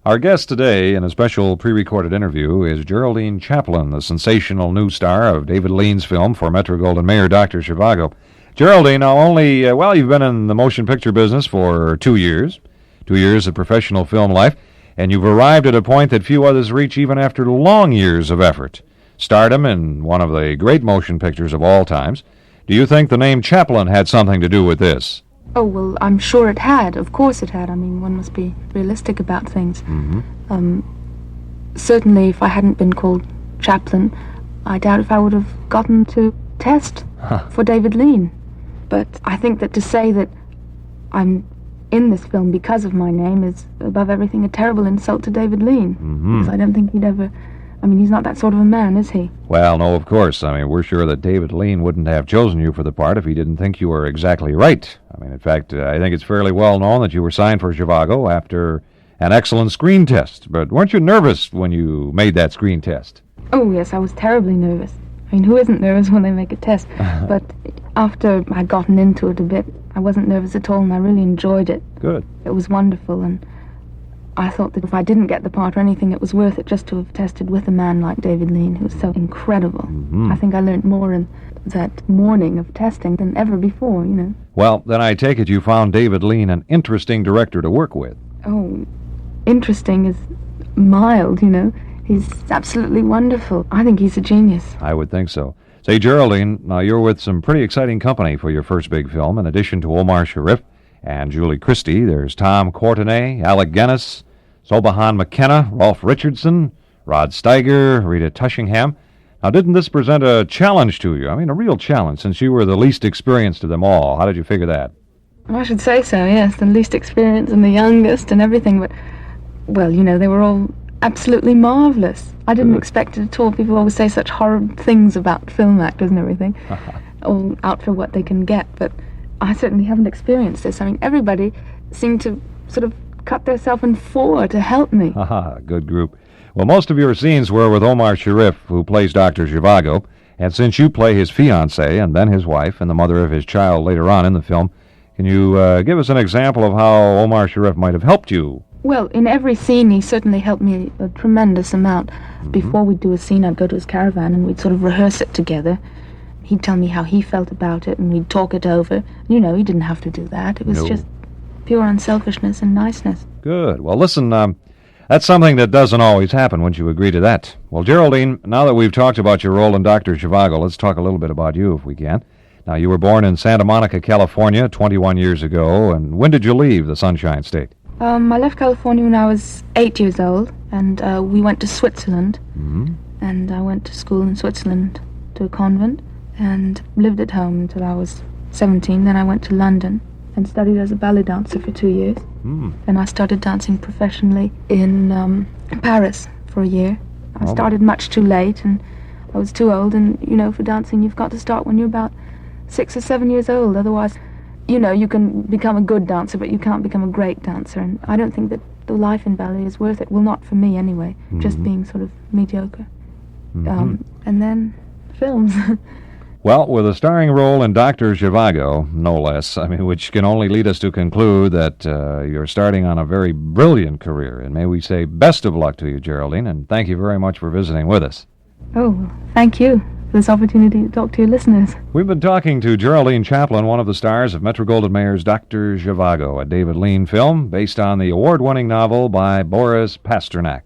Our guest today in a special pre-recorded interview is Geraldine Chaplin, the sensational new star of David Lean's film for Metro-Goldwyn-Mayer, Dr. Zhivago. Geraldine, you've been in the motion picture business for 2 years, 2 years of professional film life, and you've arrived at a point that few others reach even after long years of effort. Stardom in one of the great motion pictures of all times. Do you think the name Chaplin had something to do with this? Oh, well, I'm sure it had. Of course it had. I mean, one must be realistic about things. Certainly, if I hadn't been called Chaplin, I doubt if I would have gotten to test for David Lean. But I think that to say that I'm in this film because of my name is, above everything, a terrible insult to David Lean. Because I don't think he'd ever... I mean, he's not that sort of a man, is he? Well, no, of course. I mean, we're sure that David Lean wouldn't have chosen you for the part if he didn't think you were exactly right. I mean, in fact, I think it's fairly well known that you were signed for Zhivago after an excellent screen test. But weren't you nervous when you made that screen test? Oh, yes, I was terribly nervous. I mean, who isn't nervous when they make a test? But after I'd gotten into it a bit, I wasn't nervous at all, and I really enjoyed it. Good. It was wonderful, and I thought that if I didn't get the part or anything, it was worth it just to have tested with a man like David Lean, who was so incredible. I think I learned more in that morning of testing than ever before, you know. Well, then I take it you found David Lean an interesting director to work with. Oh, interesting is mild, you know. He's absolutely wonderful. I think he's a genius. I would think so. Say, Geraldine, now you're with some pretty exciting company for your first big film. In addition to Omar Sharif and Julie Christie, there's Tom Courtenay, Alec Guinness, Sobahan McKenna, Rolf Richardson, Rod Steiger, Rita Tushingham. Now, didn't this present a challenge to you? I mean, a real challenge, since you were the least experienced of them all. How did you figure that? I should say so, yes. The least experienced and the youngest and everything, but, well, you know, they were all absolutely marvelous. I didn't expect it at all. People always say such horrid things about film actors and everything, all out for what they can get, but I certainly haven't experienced this. I mean, everybody seemed to sort of cut themselves in four to help me. Good group. Well, most of your scenes were with Omar Sharif, who plays Dr. Zhivago, and since you play his fiancée and then his wife and the mother of his child later on in the film, can you give us an example of how Omar Sharif might have helped you? Well, in every scene, he certainly helped me a tremendous amount. Before we'd do a scene, I'd go to his caravan and we'd sort of rehearse it together. He'd tell me how he felt about it, and we'd talk it over. You know, he didn't have to do that. It was just pure unselfishness and niceness. Good. Well, listen, that's something that doesn't always happen. Wouldn't you agree to that? Well, Geraldine, now that we've talked about your role in Dr. Zhivago, let's talk a little bit about you, if we can. Now, you were born in Santa Monica, California, 21 years ago, and when did you leave the Sunshine State? I left California when I was 8 years old, and we went to Switzerland. And I went to school in Switzerland, to a convent, and lived at home until I was 17. Then I went to London and studied as a ballet dancer for 2 years. And I started dancing professionally in Paris for a year. I started much too late, and I was too old, and, you know, for dancing you've got to start when you're about 6 or 7 years old. Otherwise, you know, you can become a good dancer, but you can't become a great dancer, and I don't think that the life in ballet is worth it. Well, not for me anyway, just being sort of mediocre. And then films. Well, with a starring role in Dr. Zhivago, no less, I mean, which can only lead us to conclude that you're starting on a very brilliant career. And may we say best of luck to you, Geraldine, and thank you very much for visiting with us. Oh, thank you for this opportunity to talk to your listeners. We've been talking to Geraldine Chaplin, one of the stars of Metro-Goldwyn-Mayer's Dr. Zhivago, a David Lean film based on the award-winning novel by Boris Pasternak.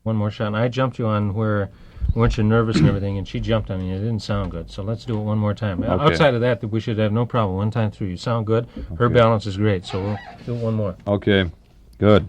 One more shot, and I jumped you on where weren't you nervous and everything, and she jumped on me, and it didn't sound good. So let's do it one more time. Okay. Outside of that, we should have no problem. One time through, you sound good. Her balance is great, so we'll do it one more. Okay, good.